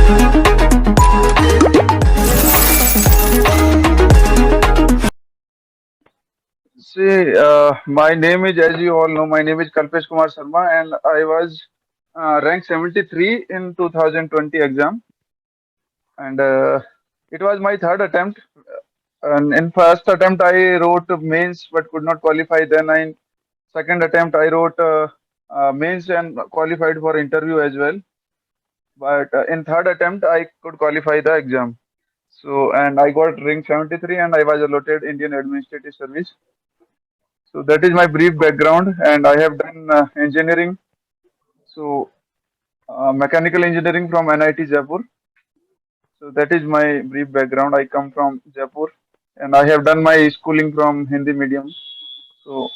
See, my name is, as you all know, my name is Kalpesh Kumar Sharma, and I was ranked 73 in 2020 exam, and it was my third attempt. And in first attempt, I wrote mains but could not qualify. Then, in second attempt, I wrote mains and qualified for interview as well. But in third attempt, I could qualify the exam. So, and I got rank 73, and I was allotted Indian Administrative Service. So that is my brief background, and I have done engineering. So mechanical engineering from NIT Jaipur. So that is my brief background. I come from Jaipur, and I have done my schooling from Hindi medium. So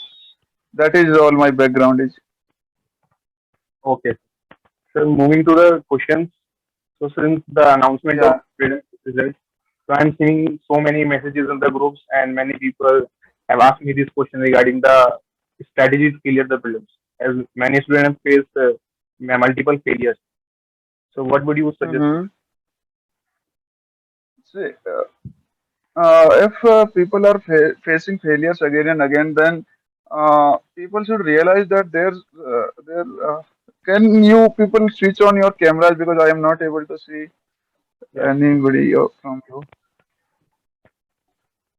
that is all my background is. Okay. So moving to the questions. So since the announcement of Yeah. prelims results, so I'm seeing so many messages in the groups, and many people have asked me this question regarding the strategy to clear the prelims, as many students have faced multiple failures. So what would you suggest? Mm-hmm. See, if people are facing failures again and again, then people should realize that there. Can you people switch on your cameras because I am not able to see Yeah. anybody from you,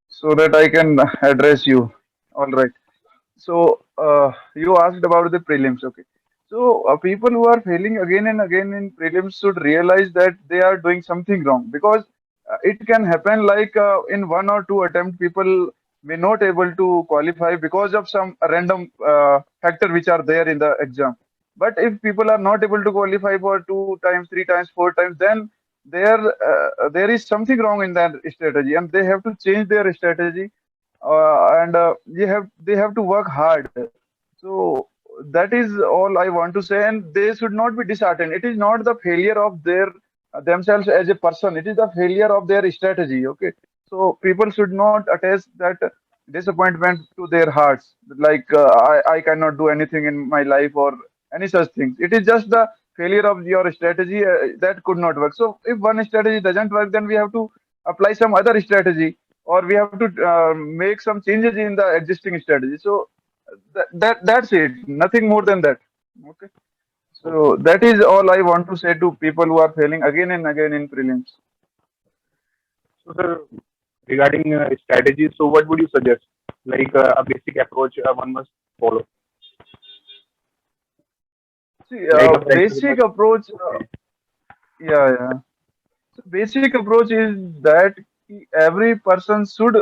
so that I can address you. All right. So you asked about the prelims. Okay. So people who are failing again and again in prelims should realize that they are doing something wrong, because it can happen like in one or two attempt people may not able to qualify because of some random factor which are there in the exam. But if people are not able to qualify for two times, three times, four times, then there is something wrong in that strategy, and they have to change their strategy, and they have to work hard. So that is all I want to say, and they should not be disheartened. It is not the failure of their themselves as a person, it is the failure of their strategy. Okay, so people should not attach that disappointment to their hearts, like I cannot do anything in my life or any such things. It is just the failure of your strategy that could not work. So if one strategy doesn't work, then we have to apply some other strategy, or we have to make some changes in the existing strategy. So that's it. Nothing more than that. Okay. So Okay. that is all I want to say to people who are failing again and again in prelims. So sir, regarding strategies, so what would you suggest? Like a basic approach one must follow, See, like a fresher basic must. approach. Okay. Yeah, yeah. So basic approach is that every person should,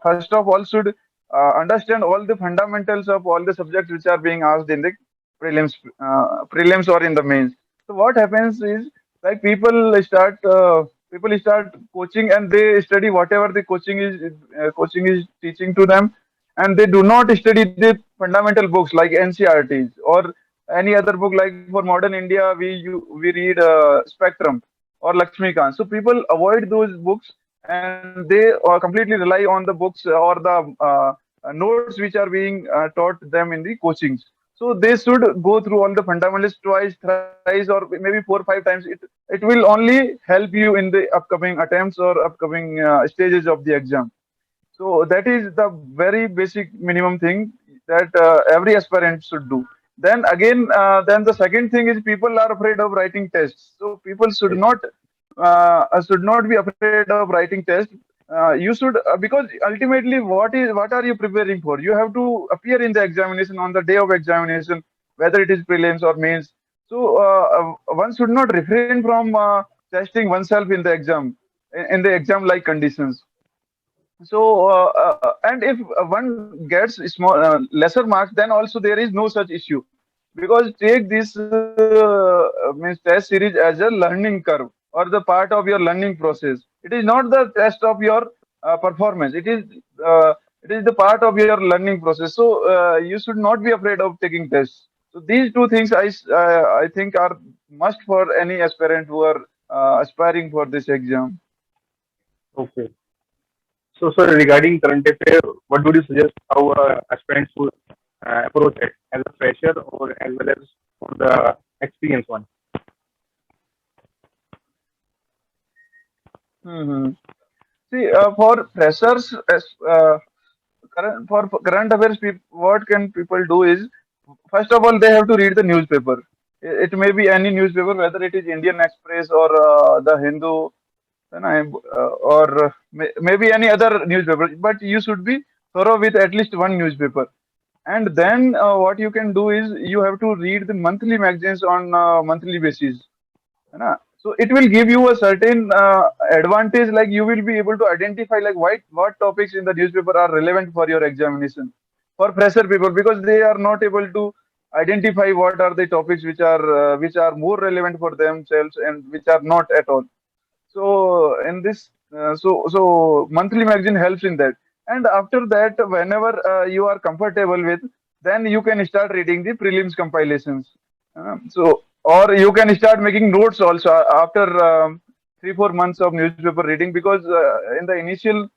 first of all, should understand all the fundamentals of all the subjects which are being asked in the prelims or in the mains. So what happens is, like people start coaching, and they study whatever the coaching is teaching to them, and they do not study the fundamental books like NCRTs or any other book. Like for modern India, we read Spectrum or Lakshmikant. So people avoid those books, and they completely rely on the books or the notes which are being taught them in the coachings. So they should go through all the fundamentals twice, thrice, or maybe four, five times. It will only help you in the upcoming attempts or upcoming stages of the exam. So that is the very basic minimum thing that every aspirant should do. Then again, then the second thing is people are afraid of writing tests. So people should not be afraid of writing tests. You should because ultimately, what are you preparing for? You have to appear in the examination on the day of examination, whether it is prelims or mains. So one should not refrain from testing oneself in the exam, in the exam like conditions. So and if one gets small lesser marks, then also there is no such issue, because take this means test series as a learning curve or the part of your learning process. It is not the test of your performance. It is the part of your learning process. So you should not be afraid of taking tests. So these two things I think are must for any aspirant who are aspiring for this exam. Okay. So sir, regarding current affair, what would you suggest how aspirants should approach it as a fresher or as well as for the experienced one? Hmm. See, for freshers, for current affairs, what can people do is, first of all, they have to read the newspaper. It may be any newspaper, whether it is Indian Express or the Hindu, you know, or maybe any other newspaper. But you should be thorough with at least one newspaper. And then what you can do is you have to read the monthly magazines on monthly basis. है ना? So it will give you a certain advantage, like you will be able to identify like what topics in the newspaper are relevant for your examination for fresher people, because they are not able to identify what are the topics which are more relevant for themselves and which are not at all. So in this, so monthly magazine helps in that. And after that, whenever you are comfortable with, then you can start reading the prelims compilations. So or you can start making notes also after 3 4 months of newspaper reading, because in the initial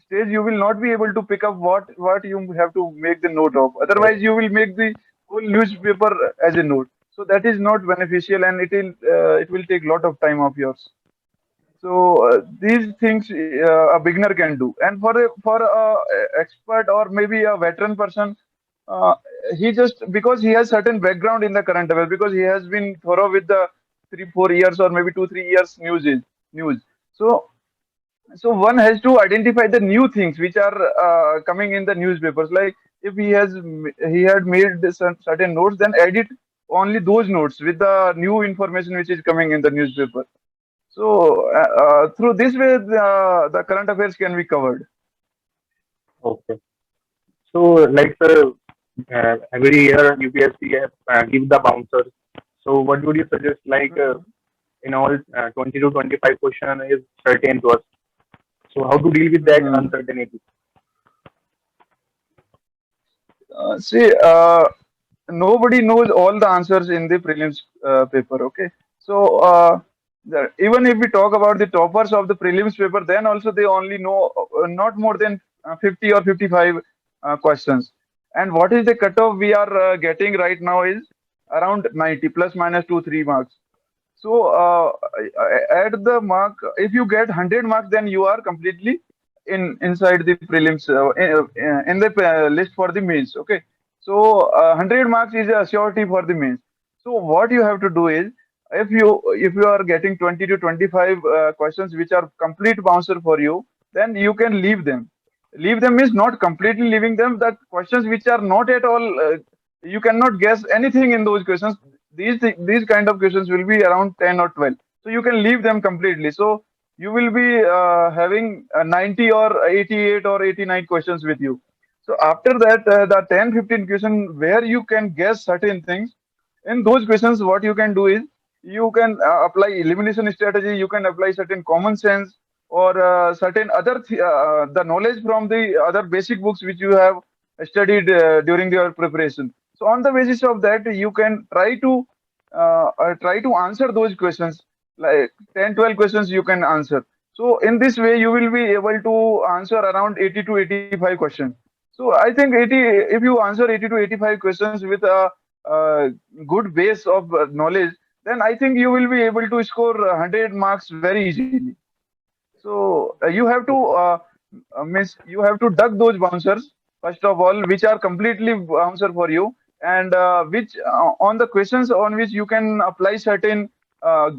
stage you will not be able to pick up what you have to make the note of. Otherwise, you will make the whole newspaper as a note. So that is not beneficial, and it will take lot of time of yours. So these things a beginner can do, and for a expert or maybe a veteran person, uh, he just, because he has certain background in the current affairs, because he has been thorough with the 3 4 years or maybe 2 3 years news. So one has to identify the new things which are coming in the newspapers. Like if he had made certain notes, then edit only those notes with the new information which is coming in the newspaper. So through this way, the current affairs can be covered. Okay. So, like, every year UPSC give the bouncers. So, what would you suggest? Like, Mhm. in all 20 to 25 question is certain to us. So, how to deal with that Mhm. uncertainty? See, nobody knows all the answers in the prelims paper. Okay, so even if we talk about the toppers of the prelims paper, then also they only know not more than 50 or 55 questions. And what is the cutoff we are getting right now is around 90 plus minus 2 3 marks. So at the mark, if you get 100 marks, then you are completely inside the prelims in the list for the mains. Okay, so 100 marks is a surety for the mains. So what you have to do is, if you are getting 20 to 25 questions which are complete bouncer for you, then you can leave them. Leave them means not completely leaving them. The questions which are not at all, you cannot guess anything in those questions. These kind of questions will be around 10 or 12. So you can leave them completely. So you will be having 90 or 88 or 89 questions with you. So after that, the 10 15 question where you can guess certain things, in those questions what you can do is you can apply elimination strategy, you can apply certain common sense, or certain other the knowledge from the other basic books which you have studied during your preparation. So on the basis of that, you can try to answer those questions, like 10 12 questions you can answer. So in this way you will be able to answer around 80 to 85 questions. So I think 80, if you answer 80 to 85 questions with a good base of knowledge, then I think you will be able to score 100 marks very easily. So you have to means you have to duck those bouncers first of all, which are completely bouncer for you, and which on the questions on which you can apply certain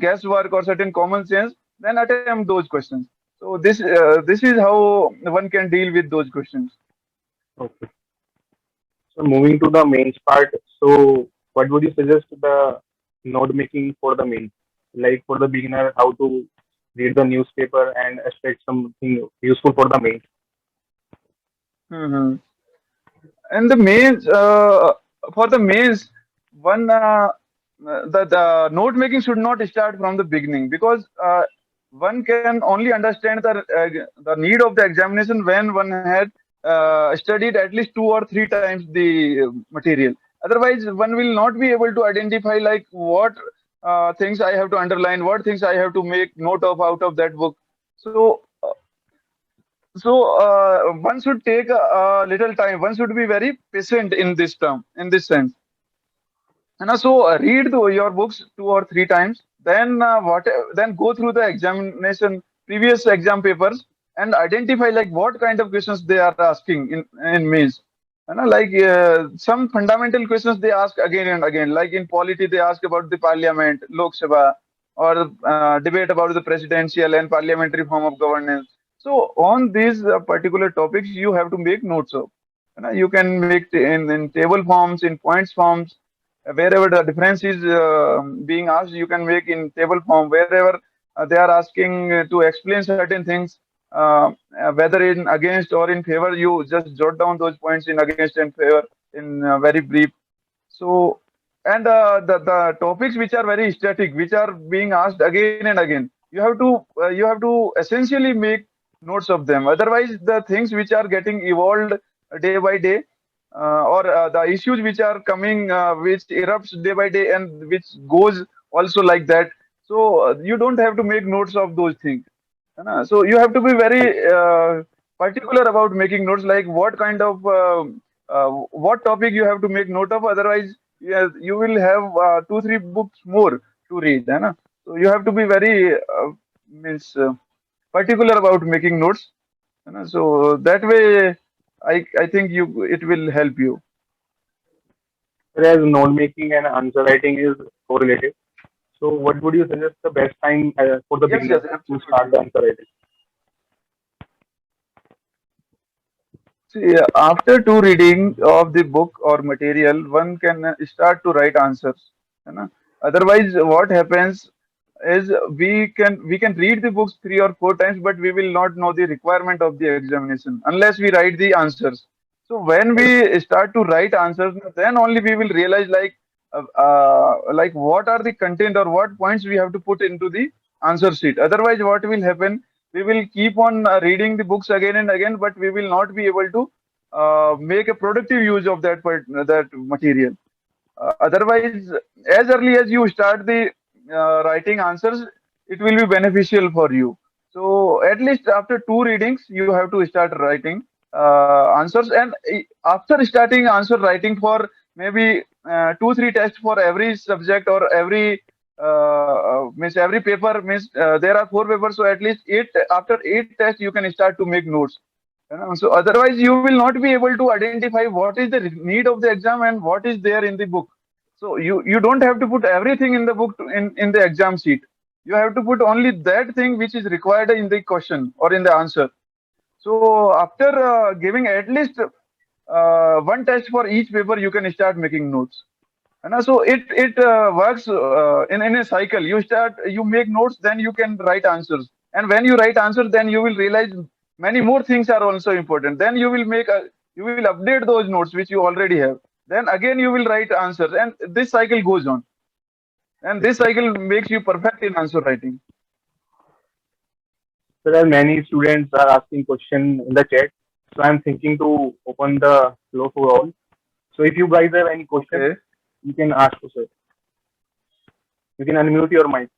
guesswork or certain common sense, then attempt those questions. So this is how one can deal with those questions. Okay. So, moving to the mains part. So, what would you suggest the note making for the mains? Like for the beginner, how to read the newspaper and extract something useful for the mains. Hmm. And the mains, for the mains, one the note making should not start from the beginning, because one can only understand the need of the examination when one had studied at least 2 or 3 times the material. Otherwise, one will not be able to identify like what things I have to underline, what things I have to make note of out of that book. So one should take a little time. One should be very patient in this term, in this sense. And so read your books 2 or 3 times, then then go through the examination, previous exam papers, and identify like what kind of questions they are asking in mains. Like some fundamental questions they ask again and again. Like in polity, they ask about the parliament, Lok Sabha, or debate about the presidential and parliamentary form of governance. So on these particular topics, you have to make notes of. You can make in table forms, in points forms, wherever the difference is being asked, you can make in table form. Wherever they are asking to explain certain things, whether in against or in favor, you just jot down those points in against and favor in very brief. So, and the topics which are very static, which are being asked again and again, you have to essentially make notes of them. Otherwise, the things which are getting evolved day by day, or the issues which are coming, which erupts day by day and which goes also like that. So you don't have to make notes of those things. So you have to be very particular about making notes, like what kind of what topic you have to make note of. Otherwise, yes, you will have 2 3 books more to read. So you have to be very means particular about making notes. So that way, I think you it will help you. Whereas note making and answer writing is correlated. So what would you suggest the best time for the Yes, yes, beginner to start absolutely. the answer writing? See, after 2 reading of the book or material, one can start to write answers. है. Otherwise, what happens is we can read the books 3 or 4 times, but we will not know the requirement of the examination unless we write the answers. So when Right. we start to write answers, then only we will realize like what are the content or what points we have to put into the answer sheet. Otherwise, what will happen? We will keep on reading the books again and again, but we will not be able to make a productive use of that material. Otherwise, as early as you start the writing answers, it will be beneficial for you. So at least after 2 readings, you have to start writing answers, and after starting answer writing for maybe 2 3 tests for every subject, or every means every paper, means there are 4 papers, so at least eight. After 8 tests, you can start to make notes. So otherwise, you will not be able to identify what is the need of the exam and what is there in the book. So you don't have to put everything in the book in the exam sheet. You have to put only that thing which is required in the question or in the answer. So after giving at least 1 test for each paper, you can start making notes. So it works in a cycle. You make notes, then you can write answers, and when you write answers, then you will realize many more things are also important. Then you will update those notes which you already have. Then again you will write answers, and this cycle goes on, and this cycle makes you perfect in answer writing. There are many students are asking question in the chat. So I'm thinking to open the floor for all. So if you guys have any question, Okay. you can ask us. Sir. You can unmute your mic.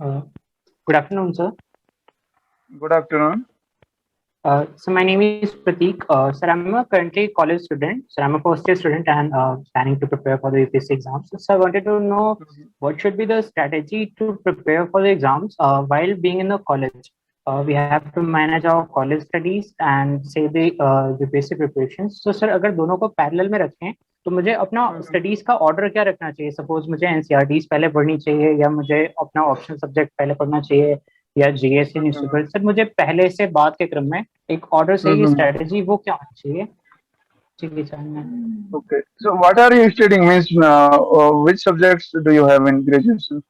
Uh, Good afternoon, sir. Good afternoon. So my name is Prateek. Sir, I'm a currently college student. So I'm a first year student and planning to prepare for the UPSC exams. So I wanted to know what should be the strategy to prepare for the exams while being in the college. We have to manage our college studies and say the UPSC preparations. So sir, अगर दोनों को parallel में रखें तो मुझे अपना studies का order क्या रखना चाहिए? सपोज मुझे एनसीईआरटीज पहले पढ़नी चाहिए या मुझे अपना ऑप्शन सब्जेक्ट पहले पढ़ना चाहिए या जीएससी न्यूज़पेपर? सर मुझे पहले से बाद के क्रम में एक ऑर्डर से ही स्ट्रेटजी वो क्या होनी चाहिए? जी जानना है। Okay. So what are you studying? Means which subjects do you have in graduation?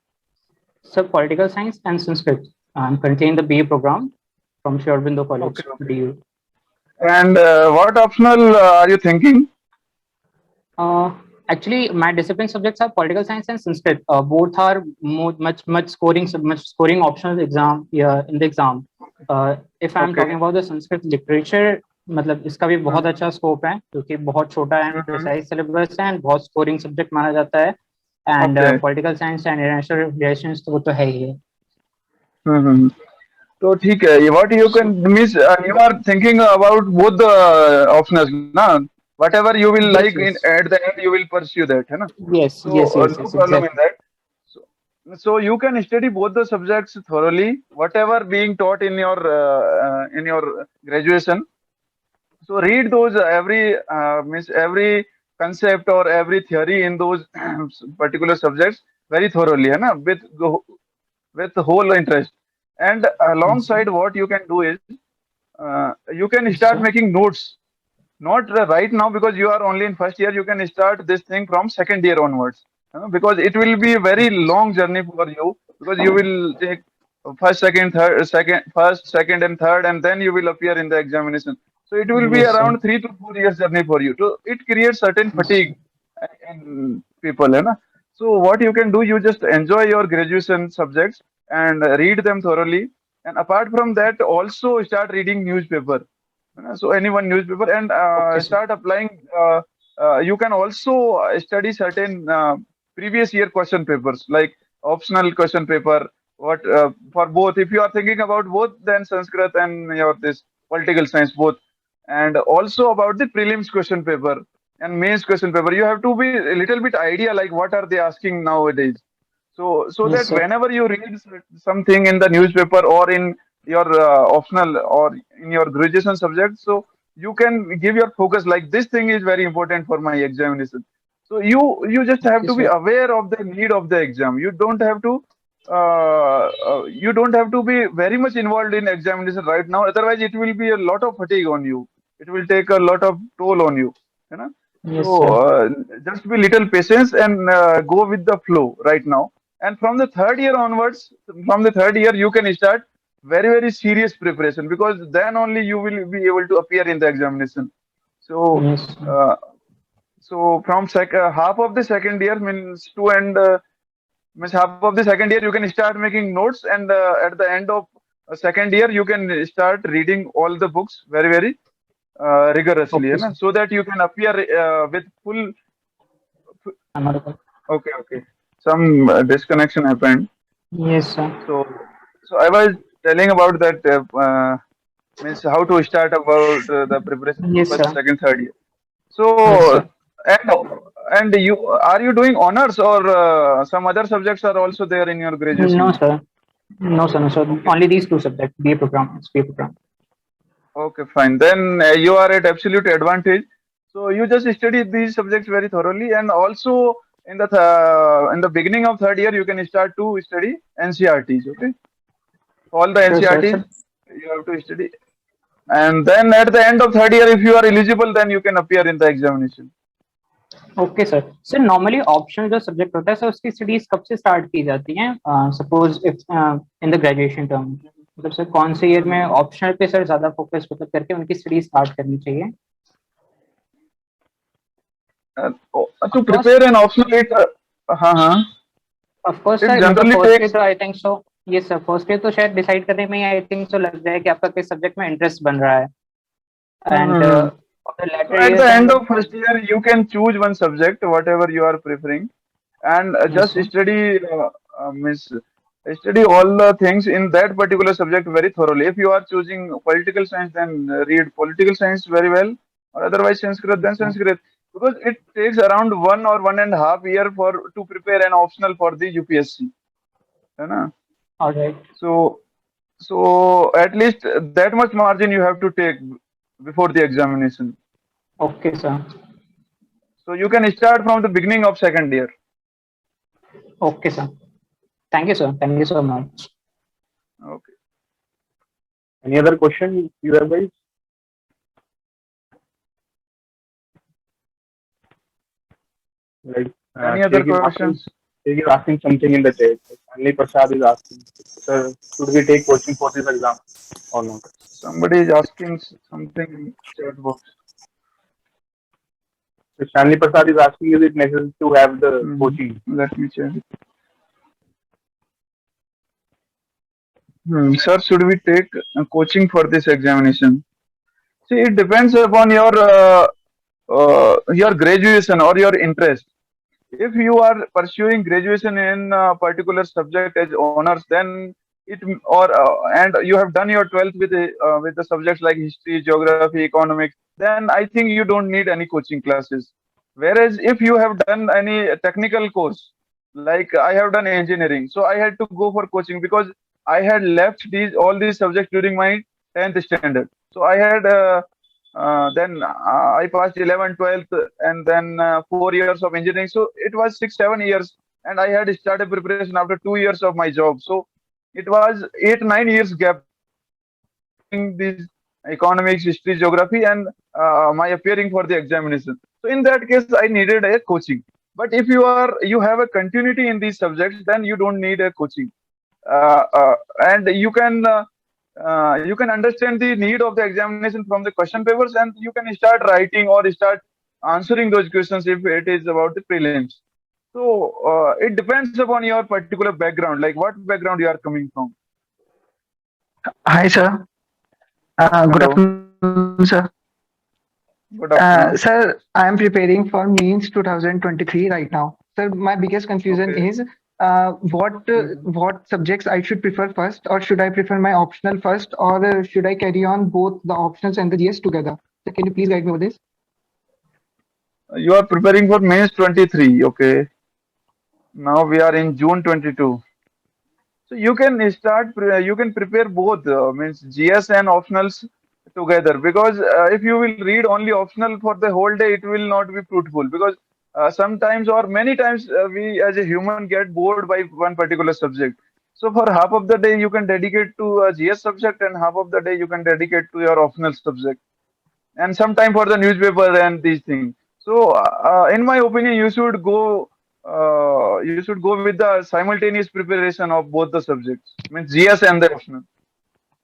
Sir, political science and Sanskrit. I'm currently in the BA program from Sri Aurobindo Okay. College, Okay. DU. And what optional are you thinking? Uh, Actually, my discipline subjects are political science and Sanskrit. Both are much scoring optional exam in the exam. If I'm Okay. talking about the Sanskrit literature, मतलब इसका भी बहुत अच्छा scope है क्योंकि बहुत छोटा and Mhm. Precise syllabus है एंड बहुत स्कोरिंग सब्जेक्ट माना जाता है and Okay. Political science and international relations तो वो तो है ही है। Mhm. So ठीक है. What you can So miss, you are thinking about both the options, na? Whatever you will like yes, in yes, at the end, you will pursue that, है ना? yes, So yes, yes, no yes, problem in exactly. that. So, so you can study both the subjects thoroughly, whatever being taught in your graduation. So read those means every concept or every theory in those particular subjects very thoroughly, है ना? With whole interest. And Yes, sir. alongside, what you can do is you can Yes, start sir. making notes. Not right now because you are only in first year. You can start this thing from second year onwards, because it will be a very Okay, sir. long journey for you, because you will take first, second, and third, and then you will appear in the examination. So it will be Yes, sir. around 3 to 4 years journey for you. So it creates certain Yes, sir. fatigue in people, है ना? So what you can do, you just enjoy your graduation subjects and read them thoroughly. And apart from that, also start reading newspaper. So any one newspaper, and Okay, sir. start applying. You can also study certain previous year question papers, like optional question paper. What for both? If you are thinking about both, then Sanskrit and your this political science both, and also about the prelims question paper and mains question paper. You have to be a little bit idea like what are they asking nowadays. So Yes, that sir. whenever you read something in the newspaper or in your optional or in your graduation subject, so you can give your focus like this thing is very important for my examination. So you just have Okay, to be sir. aware of the need of the exam. You don't have to be very much involved in examination right now. Otherwise, it will be a lot of fatigue on you. It will take a lot of toll on you. You know. Yes, So sir. just be little patience and go with the flow right now. And from the third year onwards, from the third year, you can start very serious preparation, because then only you will be able to appear in the examination. So Yes, sir. uh, from half of the second year means half of the second year you can start making notes, and at the end of second year you can start reading all the books very rigorously, Okay, na? sir. So that you can appear with full. I'm audible. Okay. Some disconnection happened. Yes, sir. So I was telling about that means how to start about the preparation for Yes, first, sir. second, third year. Yes, So sir. and and you are you doing honors, or some other subjects are also there in your No, graduation? sir. No, sir. No, sir. Okay. Only these two subjects. BA program. It's BA program. Okay, fine. Then you are at absolute advantage. So you just study these subjects very thoroughly, and also in the beginning of third year, you can start to study NCRTs. Okay, all the Sure, sir. NCRTs Sir. you have to study, and then at the end of third year, if you are eligible, then you can appear in the examination. Okay sir. Sir normally optional जो subject होता है sir उसकी studies कब से start की जाती हैं suppose if in the graduation term मतलब सर कौन से ईयर में ऑप्शनल पे सर ज्यादा फोकस मतलब करके उनकी स्टडी स्टार्ट करनी चाहिए. To of course. prepare an optional, हाँ, ऑफ कोर्स it सर मतलब generally फर्स्ट ईयर takes. तो आई थिंक सो. ये सर फर्स्ट ईयर तो शायद डिसाइड करने में आई थिंक सो लग जाए कि आपका किस सब्जेक्ट में इंटरेस्ट बन रहा है and Hmm. The So later at the year's end मतलब. of first year, you can choose one subject, whatever you are preferring, and yes just sir. study all the things in that particular subject very thoroughly. If you are choosing political science, then read political science very well, or otherwise Sanskrit, then Sanskrit, because it takes around 1 or 1.5 year for to prepare an optional for the UPSC. है ना? Alright. So at least that much margin you have to take before the examination. Okay sir. So you can start from the beginning of second year. Okay sir. Thank you sir. Thank you so much. Okay. Any other question you have, guys? Like Any other questions? Sheikh is asking something in the chat. Anli Prasad is asking, sir, should we take coaching for this exam or not? Somebody is asking something in chat box. So Stanley Prasad is asking, is it necessary to have the coaching? Let me check. Sir, should we take coaching for this examination? See, it depends upon your graduation or your interest. If you are pursuing graduation in a particular subject as honors, then it or and you have done your 12th with the subjects like history, geography, economics, then I think you don't need any coaching classes. Whereas if you have done any technical course, like I have done engineering, so I had to go for coaching because I had left these all these subjects during my 10th standard. So I had then I passed 11, 12th, and then 4 years of engineering. So it was 6, 7 years, and I had started preparation after 2 years of my job. So it was 8, 9 years gap between these economics, history, geography, and my appearing for the examination. So in that case, I needed a coaching. But if you have a continuity in these subjects, then you don't need a coaching, uh, uh, and you can understand the need of the examination from the question papers, and you can start writing or start answering those questions if it is about the prelims. So it depends upon your particular background, like what background you are coming from. Hi, sir. Good Hello, afternoon, sir. good afternoon. Sir, I am preparing for means 2023 right now. Sir, my biggest confusion is Okay. what subjects I should prefer first, or should I prefer my optional first, or should I carry on both the optionals and the GS together? So, can you please guide me over this? You are preparing for May 23. Okay. Now we are in June 22. So you can prepare both, means GS and optionals together, because if you will read only optional for the whole day, it will not be fruitful, because sometimes or many times we as a human get bored by one particular subject. So for half of the day you can dedicate to a GS subject, and half of the day you can dedicate to your optional subject, and some time for the newspaper and these things. So, in my opinion, you should go with the simultaneous preparation of both the subjects, means GS and the optional.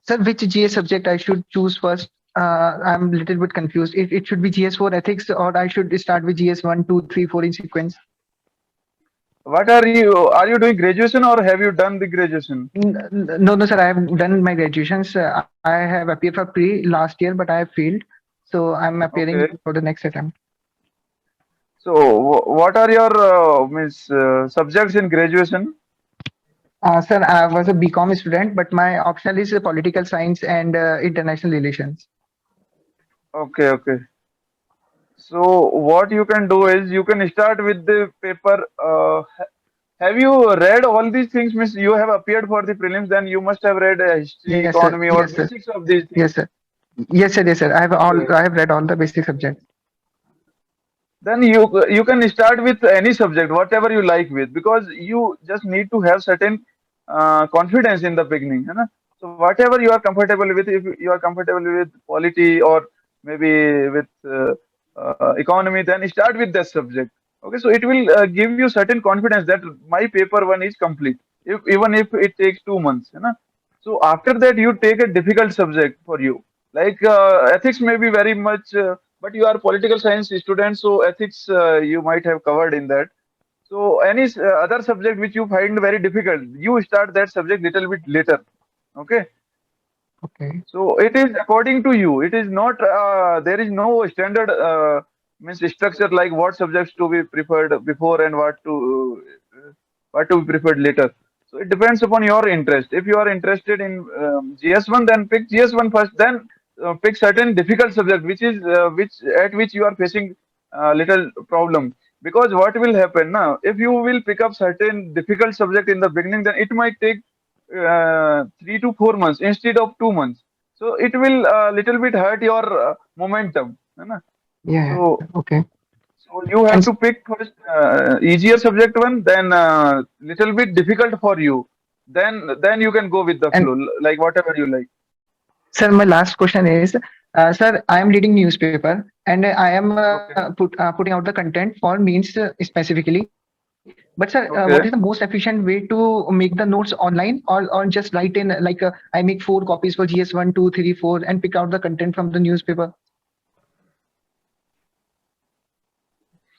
Sir, which GS subject I should choose first? I'm a little bit confused. It should be GS for ethics, or I should start with GS 1, 2, 3, 4 in sequence. What are you doing graduation or have you done the graduation? No, no, sir. I have done my graduations. I have appeared for pre last year, but I have failed. So I'm appearing Okay. for the next attempt. So, what are your means subjects in graduation? Sir, I was a BCom student, but my optional is political science and international relations. Okay, okay. So, what you can do is you can start with the paper. Have you read all these things? Means you have appeared for the prelims, then you must have read history, Yes, sir. economy, or Yes, sir. basics of these things. Yes, sir. Yes, sir. Yes, sir. Okay. I have read all the basic subjects. Then you can start with any subject, whatever you like with, because you just need to have certain confidence in the beginning. है ना? So whatever you are comfortable with, if you are comfortable with polity or maybe with economy, then start with that subject. Okay, so it will give you certain confidence that my paper one is complete, even if it takes 2 months. है ना? So after that, you take a difficult subject for you. Like ethics may be very much, but you are political science student, so ethics you might have covered in that. So any other subject which you find very difficult, you start that subject little bit later. Okay. Okay. So it is according to you. It is not there is no standard means structure like what subjects to be preferred before and what to be preferred later. So it depends upon your interest. If you are interested in GS1, then pick GS1 first. Then pick certain difficult subject which at which you are facing little problem. Because what will happen now? If you will pick up certain difficult subject in the beginning, then it might take 3 to 4 months instead of 2 months. So it will little bit hurt your momentum. है ना? Yeah. So Okay. so you And have to pick first easier subject one, then little bit difficult for you. Then you can go with the and flow, like whatever you like. sir, my last question is, sir, I am reading newspaper and I am Okay. putting out the content for means specifically. But sir, what is the most Okay. efficient way to make the notes online, or just write in I make 4 copies for GS 1, 2, 3, 4 and pick out the content from the newspaper?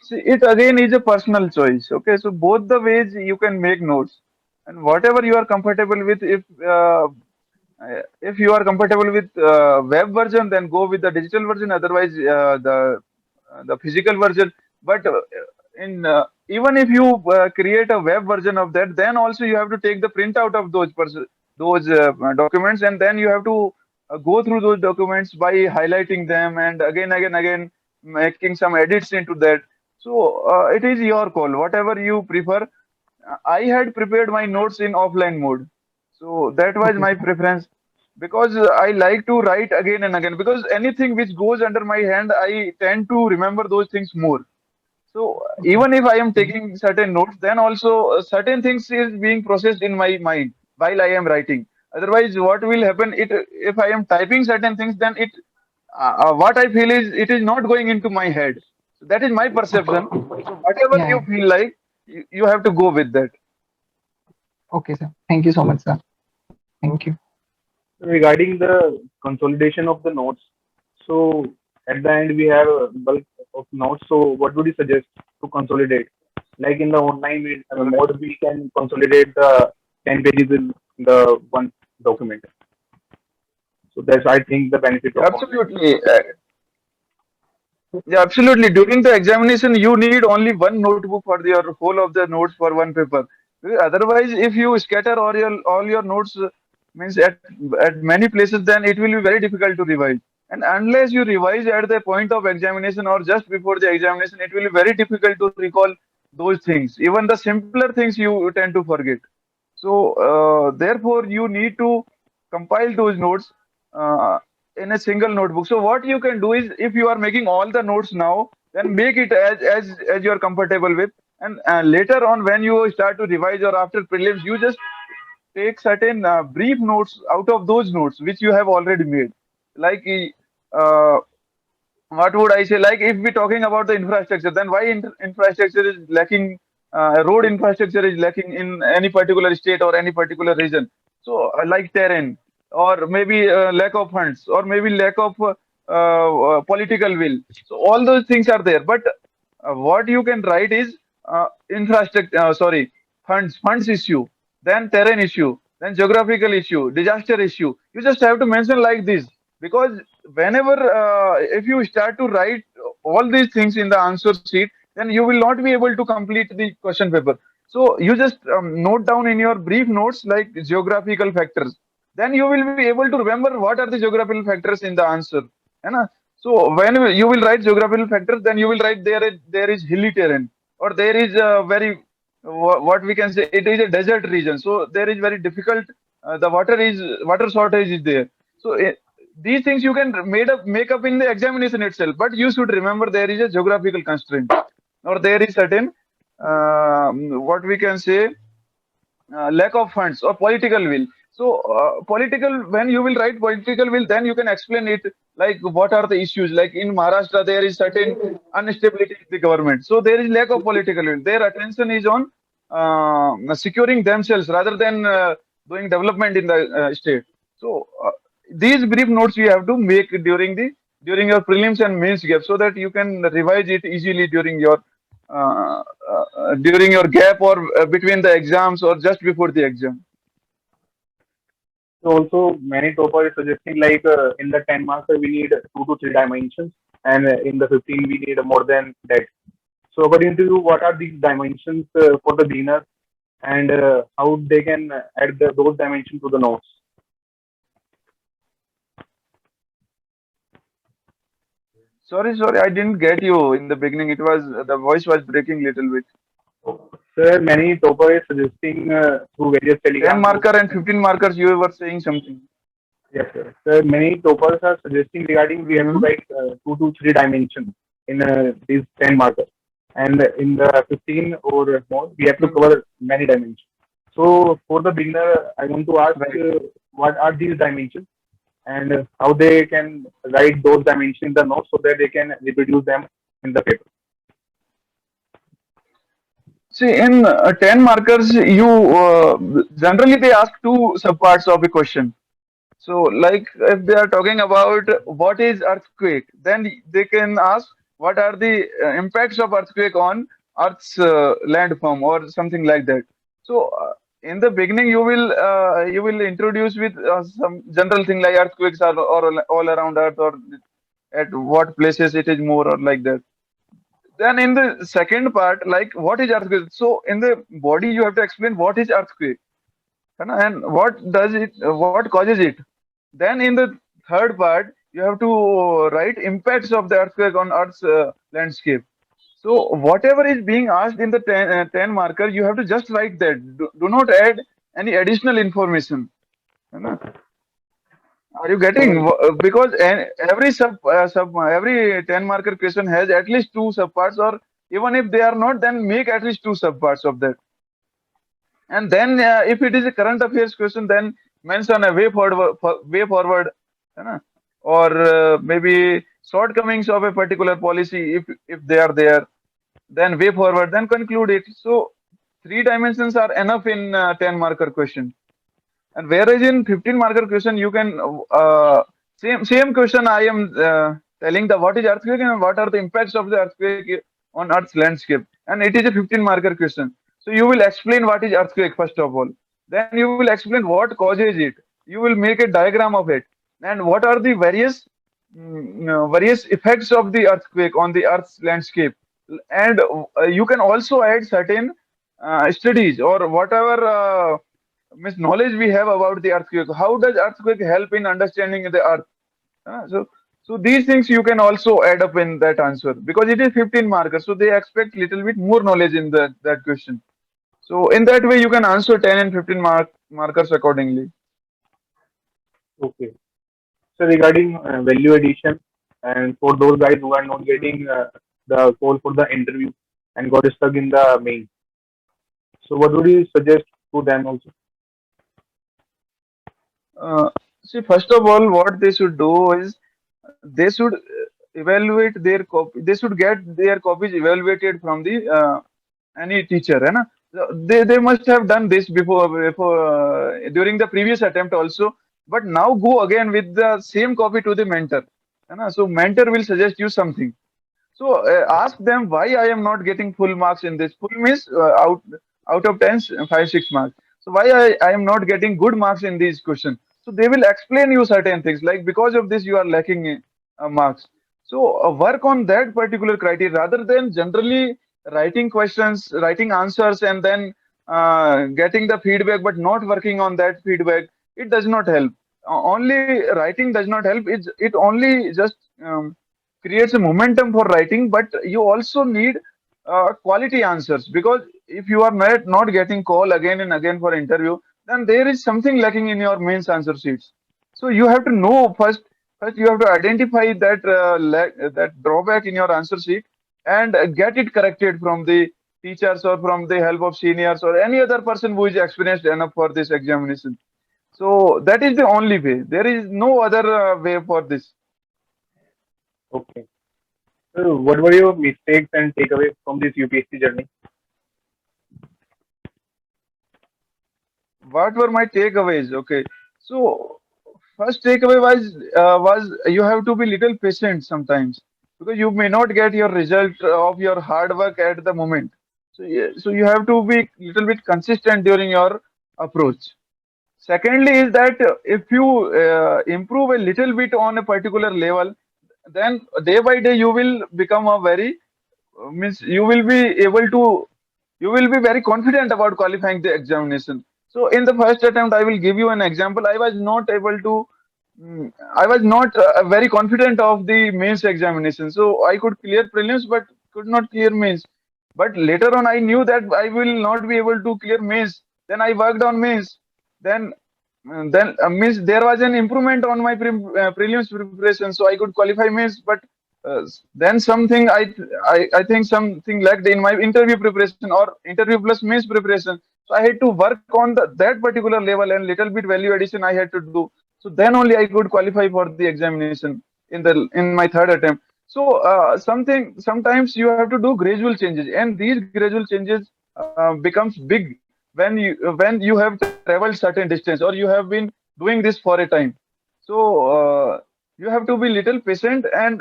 See, it again is a personal choice. Okay, so both the ways you can make notes, and whatever you are comfortable with. If you are comfortable with web version, then go with the digital version. Otherwise, the physical version. But in even if you create a web version of that, then also you have to take the printout of those those documents, and then you have to go through those documents by highlighting them and again making some edits into that. So it is your call, whatever you prefer. I had prepared my notes in offline mode, so that was Okay, my sir. preference because I like to write again and again. Because anything which goes under my hand, I tend to remember those things more. So Okay. even if I am Mhm. taking certain notes, then also certain things is being processed in my mind while I am writing. Otherwise, what will happen? It if I am typing certain things, then it what I feel is it is not going into my head. So that is my perception. So whatever Yeah, you yeah. feel like, you have to go with that. Okay, sir. Thank you so much, sir. Thank you. Regarding the consolidation of the notes, so at the end we have a bulk of notes. So what would you suggest to consolidate? Like in the Right. mode, we can consolidate the 10 pages in the one document. So that's, I think, the benefit of online. Absolutely. Yeah, absolutely. During the examination, you need only one notebook for your whole of the notes for one paper. Otherwise, if you scatter all your notes means at many places, then it will be very difficult to revise. And unless you revise at the point of examination or just before the examination, it will be very difficult to recall those things. Even the simpler things you tend to forget. So therefore, you need to compile those notes uh, in a single notebook. So what you can do is, if you are making all the notes now, then make it as you are comfortable with, and later on when you start to revise or after prelims, you just take certain brief notes out of those notes which you have already made. Like uh, what would I say? Like if we're talking about the infrastructure, then why infrastructure is lacking, road infrastructure is lacking in any particular state or any particular region. So like terrain, or maybe lack of funds, or maybe lack of political will. So all those things are there. But what you can write is infrastructure, sorry, funds issue, then terrain issue, then geographical issue, disaster issue. You just have to mention like this, because whenever if you start to write all these things in the answer sheet, then you will not be able to complete the question paper. So you just note down in your brief notes like geographical factors, then you will be able to remember what are the geographical factors in the answer, है ना? So when you will write geographical factors, then you will write there is hilly terrain, or there is a very what we can say, it is a desert region, so there is very difficult, the water shortage is there. So these things you can make up in the examination itself, but you should remember there is a geographical constraint, or there is certain what we can say, lack of funds or political will. So political, when you will write political will, then you can explain it, like what are the issues. Like in Maharashtra, there is certain instability in the government, so there is lack of political will. Their attention is on securing themselves rather than doing development in the state. So these brief notes you have to make during your prelims and mains gap, so that you can revise it easily during your gap, or between the exams, or just before the exam. So also many toppers suggesting like in the 10 marker we need 2 to 3 dimensions, and in the 15 we need more than that. So according to you, what are these dimensions for the beginner, and how they can add those dimensions to the notes? Sorry, I didn't get you in the beginning. It was the voice was breaking little bit. Sir, many toppers suggesting through various 10 Telegram groups. marker and 15 markers, you were saying something. Yes, sir. Sir, many toppers are suggesting regarding we have to Hmm. write 2 to 3 dimensions in these 10 markers, and in the 15 or more we have to Hmm. cover many dimensions. So for the beginner, I want to ask Right. what are these dimensions, and how they can write those dimensions in the notes so that they can reproduce them in the paper. See, in 10 markers, you generally they ask two subparts of a question. So, like if they are talking about what is earthquake, then they can ask what are the impacts of earthquake on Earth's landform, or something like that. So, in the beginning, you will introduce with some general thing like earthquakes are all around Earth, or at what places it is more, or like that. Then in the second part, like what is earthquake? So in the body, you have to explain what is earthquake. है ना? And what does it? What causes it? Then in the third part, you have to write impacts of the earthquake on Earth's landscape. So whatever is being asked in the 10 marker, you have to just write that. Do not add any additional information. है ना? Are you getting? So Because every every 10 marker question has at least two subparts, or even if they are not, then make at least two subparts of that. And then if it is a current affairs question, then mention a way forward, है ना? Or maybe shortcomings of a particular policy if they are there, then way forward, then conclude it. So three dimensions are enough in 10 marker question. And whereas in 15 marker question, you can same question I am telling the what is earthquake and what are the impacts of the earthquake on Earth's landscape, and it is a 15 marker question. So you will explain what is earthquake first of all. Then you will explain what causes it. You will make a diagram of it, and what are the various effects of the earthquake on the Earth's landscape. And you can also add certain studies or whatever. Means knowledge we have about the earthquake. How does earthquake help in understanding the earth? So these things you can also add up in that answer because it is 15 markers. So they expect little bit more knowledge in that question. So in that way you can answer 10 and 15 markers accordingly. okay. So regarding value addition, and for those guys who are not getting the call for the interview and got stuck in the main, so what would you suggest to them also? Uh, See, first of all, what they should do is they should evaluate their copy. They should get their copies evaluated from the any teacher, है ना? So they must have done this before during the previous attempt also, but now go again with the same copy to the mentor, है ना? So mentor will suggest you something. So ask them why I am not getting full marks in this. Full means out of 10, 5, 6 marks. So why I am not getting good marks in these questions. So they will explain you certain things like because of this you are lacking marks. So work on that particular criteria rather than generally writing questions, writing answers, and then getting the feedback but not working on that feedback. It does not help. Only writing does not help. It only just creates a momentum for writing, but you also need quality answers because if you are not getting call again and again for interview, then there is something lacking in your mains answer sheets. So you have to know first you have to identify that drawback in your answer sheet and get it corrected from the teachers or from the help of seniors or any other person who is experienced enough for this examination. So that is the only way. There is no other way for this. Okay. So what were your mistakes and takeaways from this UPSC journey? What were my takeaways? Okay, so first takeaway was you have to be little patient sometimes because you may not get your result of your hard work at the moment. So so you have to be little bit consistent during your approach. Secondly, is that if you improve a little bit on a particular level, then day by day you will become a very means you will be able to you will be very confident about qualifying the examination. So in the first attempt I will give you an example. I was not able to I was not very confident of the mains examination, so I could clear prelims but could not clear mains. But later on I knew that I will not be able to clear mains. Then I worked on mains. Then means there was an improvement on my prelims preparation, so I could qualify mains. But then something I think something lacked in my interview preparation or interview plus mains preparation. So I had to work on that particular level and little bit value addition I had to do. So then only I could qualify for the examination in my third attempt. So sometimes you have to do gradual changes, and these gradual changes becomes big when you have traveled certain distance or you have been doing this for a time. So you have to be little patient and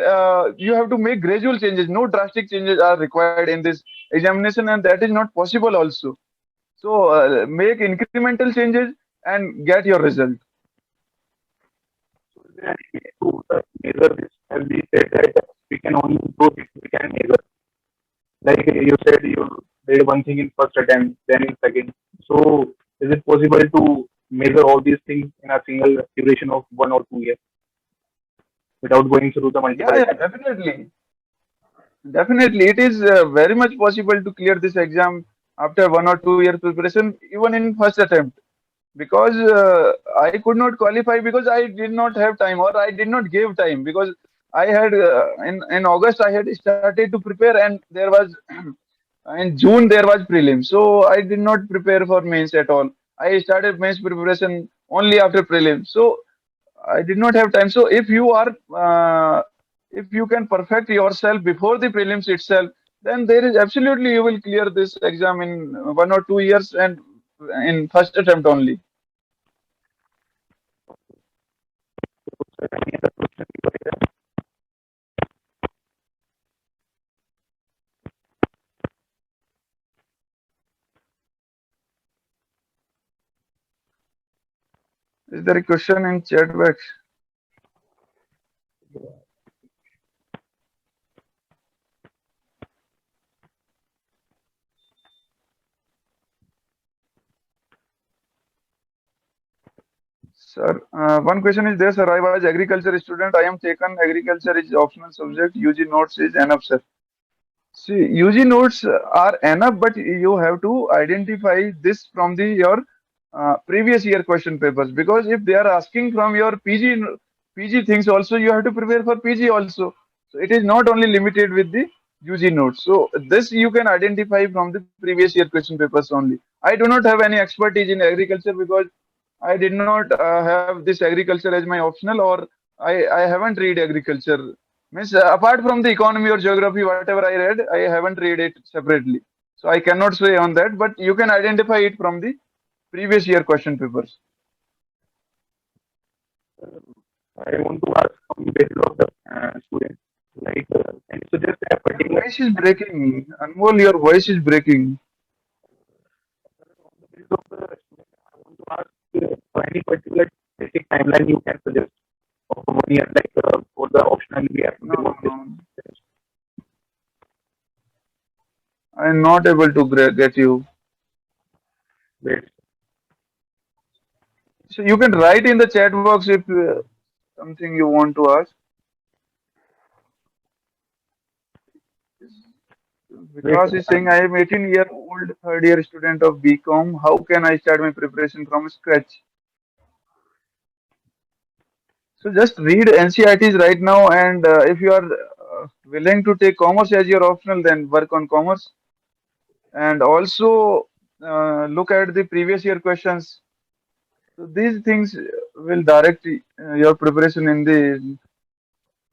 you have to make gradual changes. No drastic changes are required in this examination, and that is not possible also. So make incremental changes and get your result. So is there any way to measure this? As we said that we can only improve if we can measure. Like you said, you did one thing in first attempt, then in second. So Is it possible to measure all these things in a single duration of 1 or 2 years without going through the Yeah, multiple yeah, attempts? definitely. Definitely, it is very much possible to clear this exam after 1 or 2 year preparation, even in first attempt. Because I could not qualify because I did not have time or I did not give time because I had in August I had started to prepare and there was in June there was prelim, so I did not prepare for mains at all. I started mains preparation only after prelim, so I did not have time. So if you can perfect yourself before the prelims itself, then there is absolutely you will clear this exam in 1 or 2 years and in first attempt only. So, any other question you have? Is there a question in chat box? Sir, one question is there, sir. I was agriculture student. I am taken agriculture is optional subject. UG notes is enough, sir. See, UG notes are enough, but you have to identify this from the your previous year question papers because if they are asking from your PG things also, you have to prepare for PG also. So it is not only limited with the UG notes. So this you can identify from the previous year question papers only. I do not have any expertise in agriculture because I did not have this agriculture as my optional or I haven't read agriculture. Means apart from the economy or geography, whatever I read, I haven't read it separately. So I cannot say on that, but you can identify it from the previous year question papers. I want to ask on basis of the students, like, can you suggest a Your particular voice is breaking. Anmol, your voice is breaking. on the basis of the student, I want to ask for any particular basic timeline you can suggest of 1 year, like for the optional we have to No, give no, up this. no. I'm not able to get you. Wait, So you can write in the chat box if something you want to ask. wait, Because he's saying I am 18-year-old third year student of BCom. How can I start my preparation from scratch? So just read NCRTs right now, and if you are willing to take commerce as your optional, then work on commerce, and also look at the previous year questions. So these things will direct your preparation in the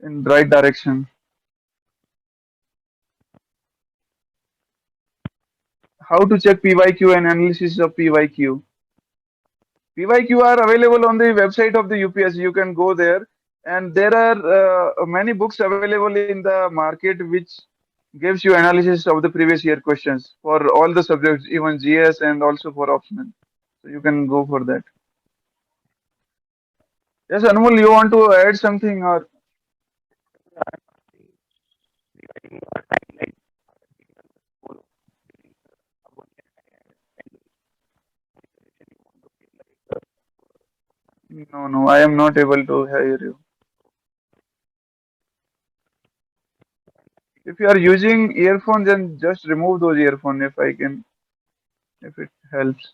in right direction. How to check PYQ and analysis of PYQ? PYQ are available on the website of the UPSC. You can go there, and there are many books available in the market which gives you analysis of the previous year questions for all the subjects, even GS and also for optional. So you can go for that. Yes, Anmol, you want to add something or regarding timeline for a 1 year and suggestion you want to give, like, no? No, I am not able to hear you. If you are using earphone, then just remove those earphone if I can, if it helps.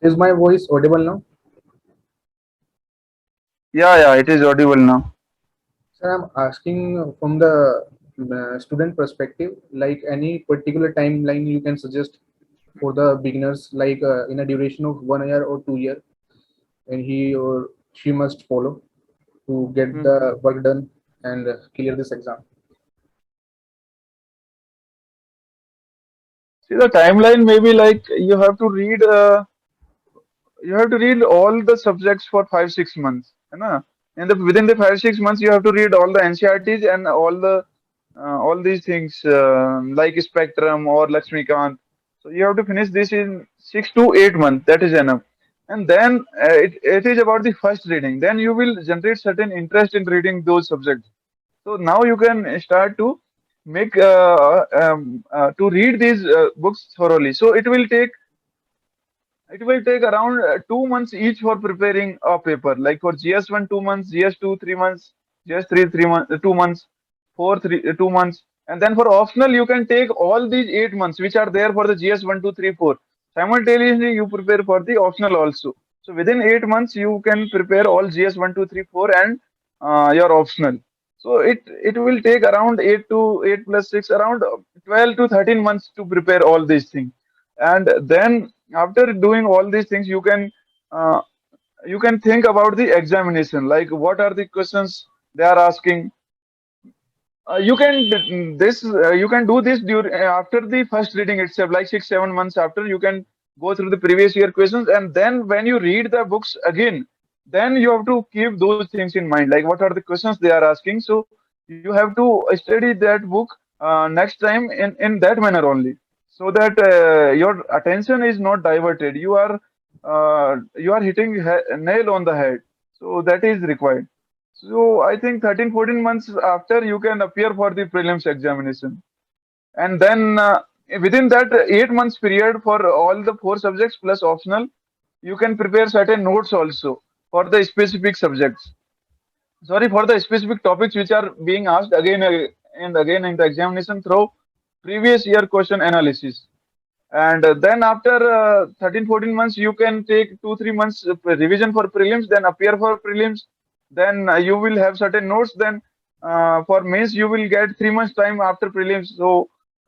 Is my voice audible now? Yeah, yeah, it is audible now. Sir, I'm asking from the student perspective, like any particular timeline you can suggest for the beginners, like in a duration of 1 year or 2 year, and he or she must follow to get Mhm. the work done and clear this exam. See, the timeline may be like you have to read all the subjects for 5 6 months, है ना? In the within the 5 6 months, you have to read all the NCRTs and all these things like Spectrum or Lakshmikant. So you have to finish this in 6 to 8 months. That is enough. And then it is about the first reading. Then you will generate certain interest in reading those subjects. So now you can start to make to read these books thoroughly. So it will take around 2 months each for preparing a paper. Like for GS1, 2 months, GS2, 3 months, GS3, 3 months, 2 months, 2 months, and then for optional you can take all these 8 months which are there for the GS1, 2, 3, 4. Simultaneously, you prepare for the optional also. So within 8 months, you can prepare all GS1, 2, 3, 4, and your optional. So it will take around 8 plus 6, around 12 to 13 months to prepare all these things. And then after doing all these things, uh, you can think about the examination, like what are the questions they are asking. You can do this during after the first reading itself, like 6 7 months after. You can go through the previous year questions, and then when you read the books again, then you have to keep those things in mind, like what are the questions they are asking. So you have to study that book next time in that manner only, so that your attention is not diverted. You are hitting nail on the head. So that is required. So I think 13, 14 months after you can appear for the prelims examination. And then within that 8 months period for all the four subjects plus optional, you can prepare certain notes also for the specific subjects. Sorry, for the specific topics which are being asked again and again in the examination through previous year question analysis. And then after 13 14 months you can take 2 3 months revision for prelims, then appear for prelims. Then you will have certain notes. Then for mains you will get 3 months time after prelims.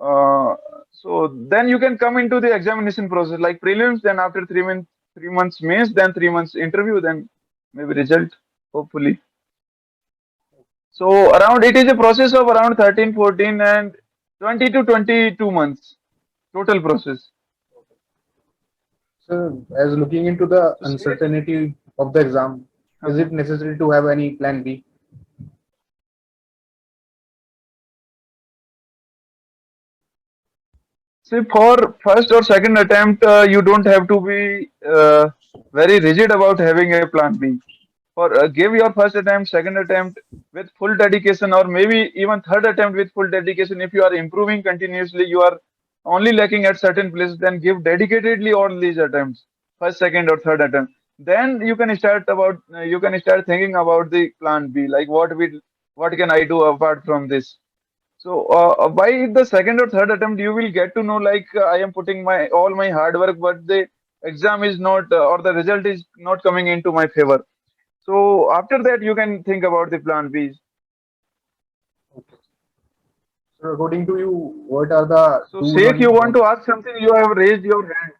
Uh, so then you can come into the examination process, like prelims, then after 3 months, 3 months mains, then 3 months interview, then maybe result, hopefully. So around, it is a process of around 13 14 and 20 to 22 months total process. So, as looking into the So say, uncertainty of the exam, is uh it necessary to have any plan B? see, for first or second attempt, you don't have to be very rigid about having a plan B. For give your first attempt, second attempt with full dedication, or maybe even third attempt with full dedication. If you are improving continuously, you are only lacking at certain places, then give dedicatedly all these attempts, first, second, or third attempt. Then you can start thinking about the plan B, like what can I do apart from this. So by the second or third attempt, you will get to know, like I am putting my all my hard work, but the exam is not or the result is not coming into my favor. So after that, you can think about the plan B. So, according to you, what are the So do's Sheikh, and you want to don'ts? ask something? You have raised your hand.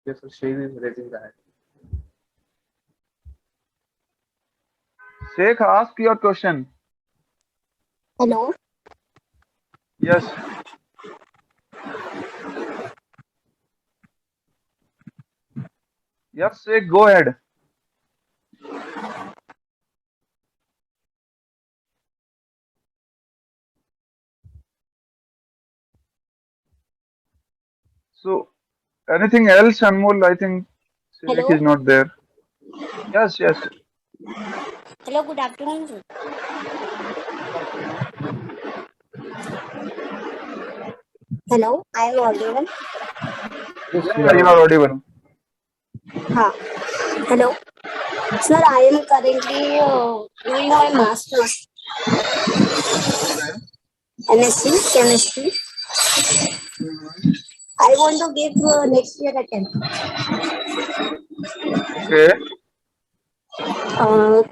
Yes, sir, Shay is raising the hand. Sheikh, ask your question. Hello. Yes, yes, Sheikh, go ahead. So anything else, Anmol? I think Sheikh is Hello. not there. Yes, yes. Hello. Good afternoon, sir. Good afternoon. Hello. I am audible. Yes, Yeah, we yeah, are you are audible. audible. Ha. Hello. Sir, I am currently doing my master's Okay. MSc chemistry. Mhm. I want to give next year attempt. Okay.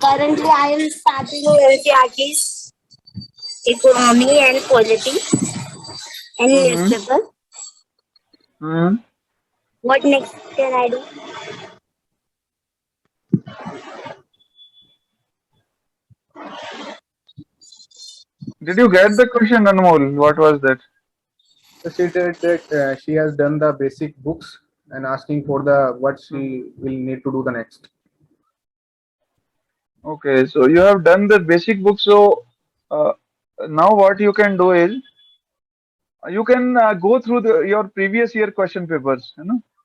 Currently, I am starting NCRTs, economy and polity and Mm-hmm. newspaper. Mm-hmm. What next can I do? Did you get the question, Anmol? What was that? So, she said that she has done the basic books and asking for the what she will need to do the next. Okay, so you have done the basic book. So uh, now what you can do is You can go through your previous year question papers,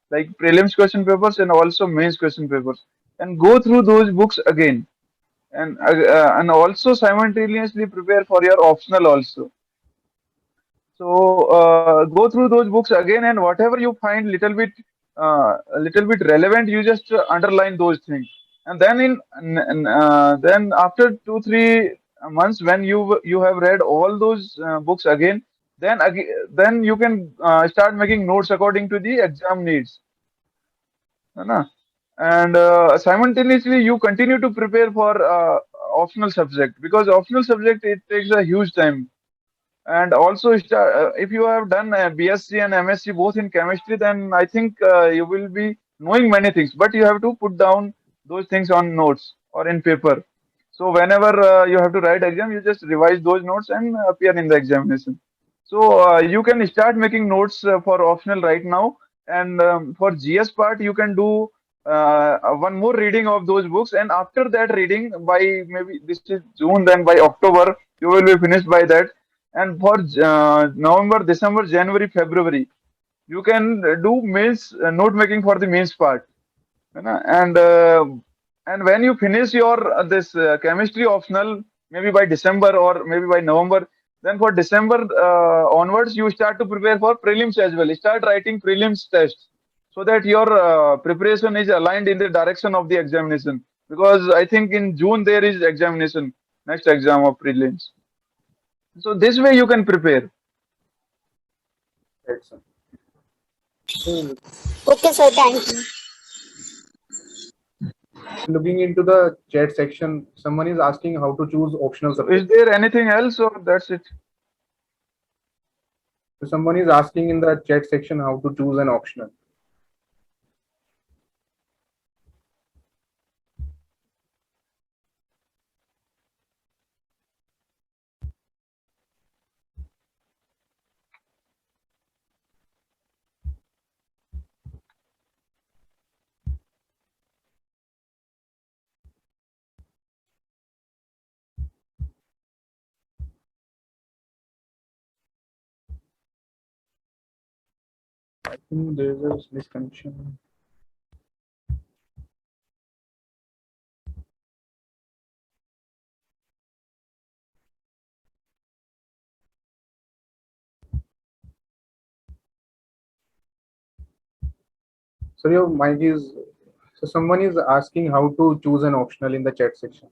like prelims question papers and also mains question papers, and go through those books again, and also simultaneously prepare for your optional also. So go through those books again, and whatever you find a little bit relevant, you just underline those things. And then then after 2 3 months, when you have read all those books again, then you can start making notes according to the exam needs. है ना? And simultaneously you continue to prepare for optional subject, because optional subject, it takes a huge time. And also, if you have done BSc and MSc both in chemistry, then I think you will be knowing many things. But you have to put down those things on notes or in paper. So whenever you have to write exam, you just revise those notes and appear in the examination. So you can start making notes for optional right now. And for GS part, you can do one more reading of those books. And after that reading, by maybe this is June, then by October, you will be finished by that. And for November, December, January, February, you can do mains note making for the mains part. है ना? And when you finish your this chemistry optional, maybe by December or maybe by November, then for December onwards, you start to prepare for prelims as well. Start writing prelims tests, so that your preparation is aligned in the direction of the examination. Because I think in June there is examination, next exam of prelims. So this way you can prepare. Right, sir. So, Okay, sir. Thank you. looking into the chat section, someone is asking how to choose optional So is subjects. there anything else, or that's it? So someone is asking in the chat section how to choose an optional. I think there is a misconnection. So your mic is. So someone is asking how to choose an optional in the chat section.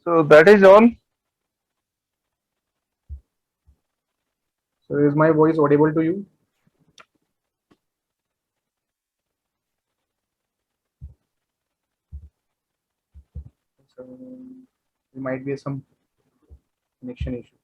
So that is all. So is my voice audible to you? So there might be some connection issue.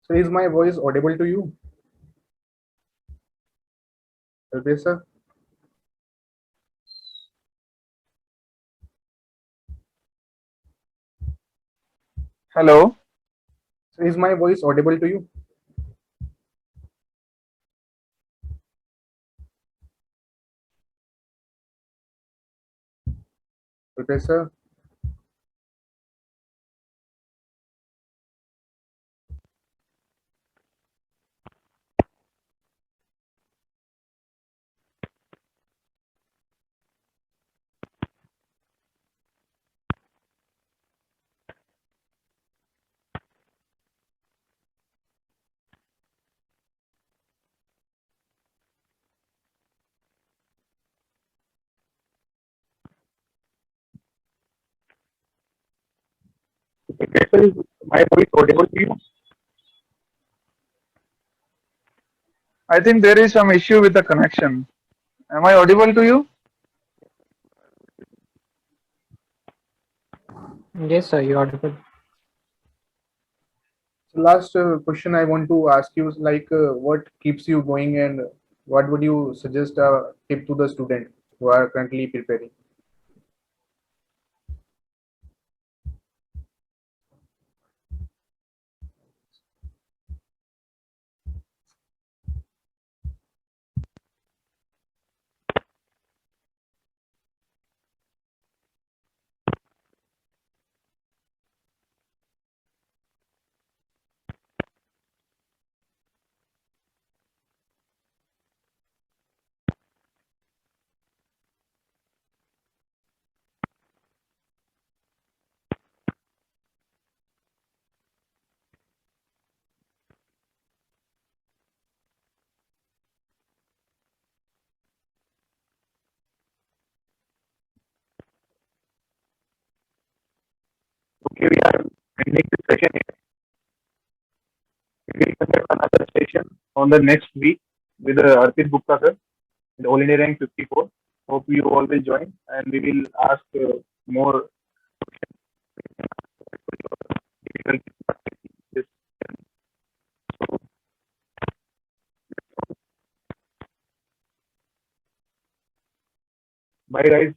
So is my voice audible to you? Kalpesh sir? Hello. So is my voice audible to you? Kalpesh sir? Is my voice audible to you? I think there is some issue with the connection. Am I audible to you? Yes, sir, you're audible. So last question I want to ask you is like, what keeps you going, and what would you suggest a tip to the student who are currently preparing? Okay, we are ending this session here. We will conduct another session on the next week with Arpit Gupta sir, the All India rank 54. Hope you all will join, and we will ask more difficult questions. So, bye guys.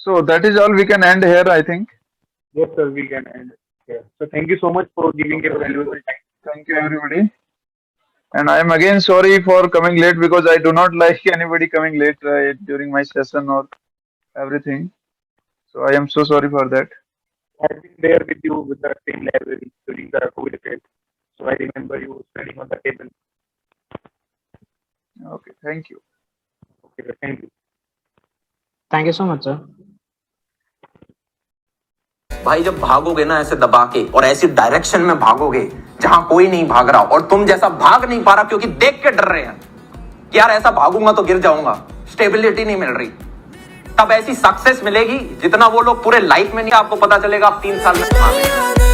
So that is all we can end here, I think. Yes, sir, we can end here. So thank you so much for giving your valuable time. Thank you, everybody. And I am again sorry for coming late because I do not like anybody coming late during my session or everything. So I am so sorry for that. I've been there with you with the same library during the COVID phase. So I remember you studying on the table. Okay, thank you. Okay, sir, thank you. Thank you so much, sir. भाई जब भागोगे ना ऐसे दबा के और ऐसी direction में भागोगे जहां कोई नहीं भाग रहा और तुम जैसा भाग नहीं पा रहा क्योंकि देख के डर रहे हैं कि यार ऐसा भागूंगा तो गिर जाऊंगा, स्टेबिलिटी नहीं मिल रही, तब ऐसी सक्सेस मिलेगी जितना वो लोग पूरे लाइफ में नहीं। आपको पता चलेगा आप 3 साल में